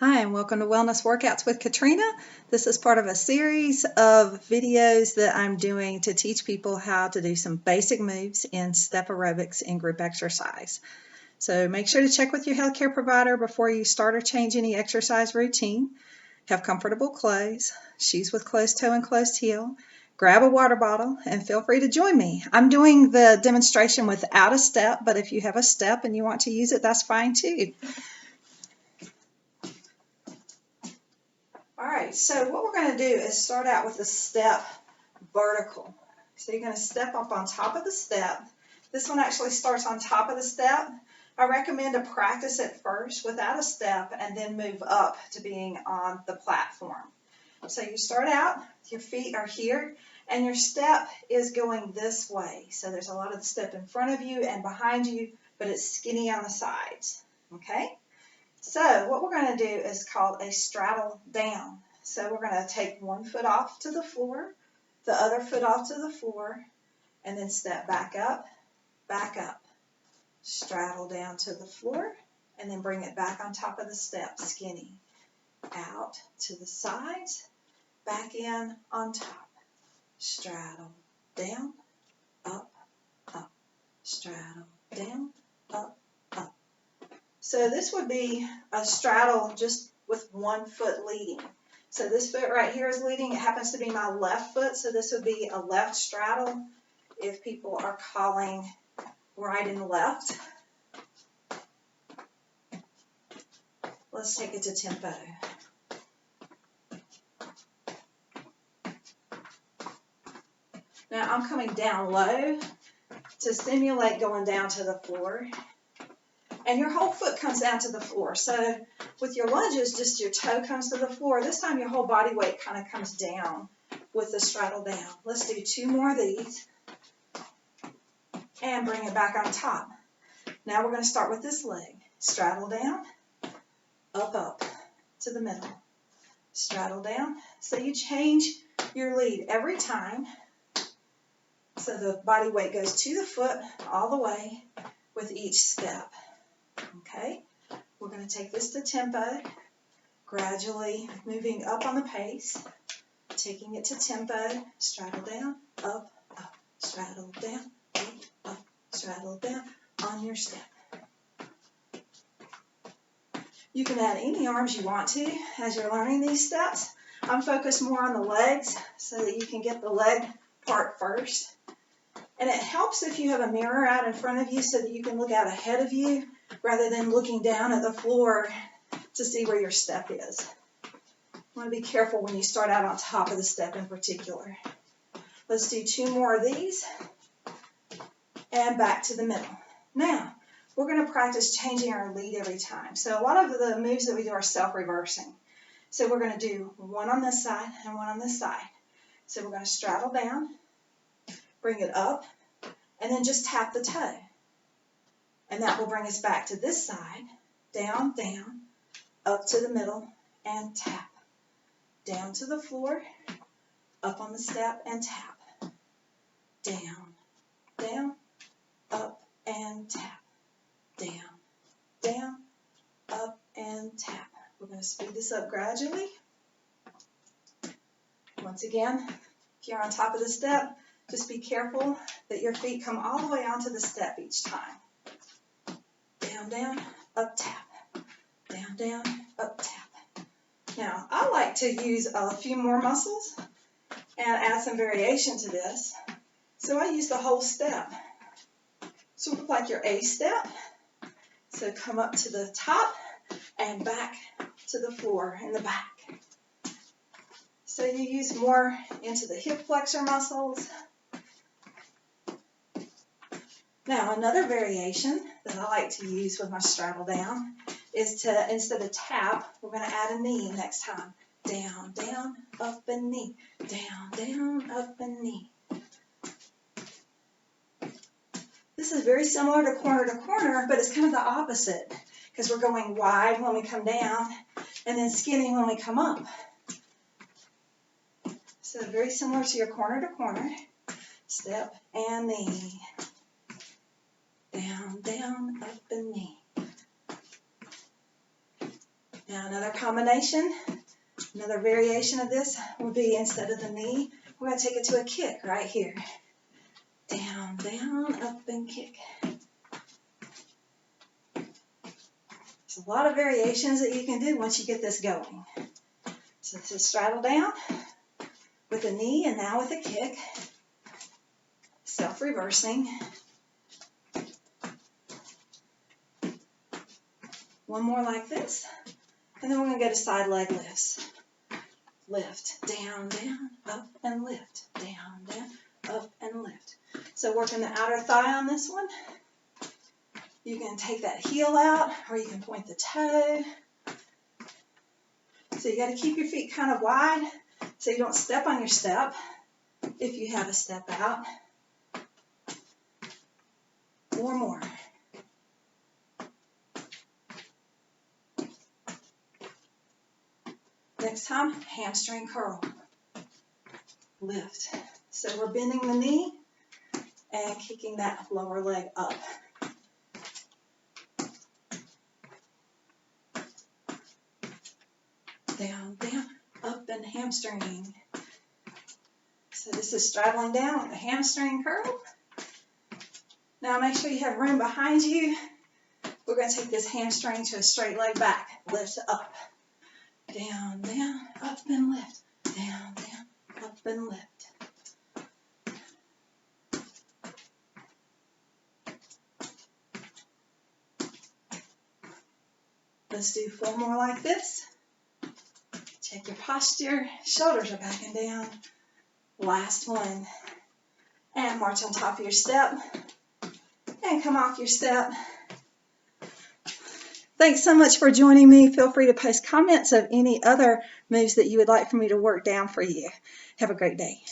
Hi, and welcome to Wellness Workouts with Katrena. This is part of a series of videos that I'm doing to teach people how to do some basic moves in step aerobics and group exercise. So make sure to check with your healthcare provider before you start or change any exercise routine. Have comfortable clothes, shoes with closed toe and closed heel. Grab a water bottle and feel free to join me. I'm doing the demonstration without a step, but if you have a step and you want to use it, that's fine too. All right, so what we're going to do is start out with a step vertical. So you're going to step up on top of the step. This one actually starts on top of the step. I recommend to practice it first without a step and then move up to being on the platform. So you start out, your feet are here, and your step is going this way. So there's a lot of the step in front of you and behind you, but it's skinny on the sides, okay? So what we're going to do is called a straddle down. So we're going to take one foot off to the floor, the other foot off to the floor, and then step back up, straddle down to the floor, and then bring it back on top of the step, skinny. Out to the sides, back in on top. Straddle down, up, straddle down, up. So this would be a straddle just with one foot leading. So this foot right here is leading. It happens to be my left foot, so this would be a left straddle if people are calling right and left. Let's take it to tempo. Now I'm coming down low to simulate going down to the floor. And your whole foot comes down to the floor. So with your lunges, just your toe comes to the floor. This time your whole body weight kind of comes down with the straddle down. Let's do two more of these and bring it back on top. Now we're going to start with this leg. Straddle down, up to the middle. Straddle down. So you change your lead every time. So the body weight goes to the foot all the way with each step. Okay, we're going to take this to tempo, gradually moving up on the pace, taking it to tempo, straddle down, up, straddle down, up, straddle down on your step. You can add any arms you want to as you're learning these steps. I'm focused more on the legs so that you can get the leg part first. And it helps if you have a mirror out in front of you so that you can look out ahead of you rather than looking down at the floor to see where your step is. You want to be careful when you start out on top of the step in particular. Let's do two more of these and back to the middle. Now, we're going to practice changing our lead every time. So a lot of the moves that we do are self-reversing. So we're going to do one on this side and one on this side. So we're going to straddle down, bring it up, and then just tap the toe. And that will bring us back to this side, down, up to the middle, and tap. Down to the floor, up on the step, and tap. Down, up, and tap. Down, up, and tap. We're going to speed this up gradually. Once again, if you're on top of the step, just be careful that your feet come all the way onto the step each time. Down, up, tap. Down, up, tap. Now, I like to use a few more muscles and add some variation to this. So I use the whole step. Sort of like your A step. So come up to the top and back to the floor in the back. So you use more into the hip flexor muscles. Now, another variation that I like to use with my straddle down is to, instead of tap, we're going to add a knee next time. Down, up and knee. Down, up and knee. This is very similar to corner, but it's kind of the opposite because we're going wide when we come down and then skinny when we come up. So very similar to your corner to corner. Step and knee. Down, up and knee. Now another combination, another variation of this would be instead of the knee, we're going to take it to a kick right here. Down, down, up, and kick. There's a lot of variations that you can do once you get this going. So this is straddle down with a knee and now with a kick. Self-reversing. One more like this. And then we're going to go to side leg lifts. Lift, down, down, up, and lift. Down, down, up, and lift. So working the outer thigh on this one. You can take that heel out, or you can point the toe. So you got to keep your feet kind of wide so you don't step on your step if you have a step out. Or more. Next time, hamstring curl. Lift. So we're bending the knee and kicking that lower leg up. Down, down, up, and hamstring. So this is straddling down with the hamstring curl. Now make sure you have room behind you. We're going to take this hamstring to a straight leg back. Lift up. Down, down, up, and lift. Down, down, up, and lift. Let's do 4 more like this. Check your posture. Shoulders are back and down. Last one. And march on top of your step. And come off your step. Thanks so much for joining me. Feel free to post comments of any other moves that you would like for me to work down for you. Have a great day.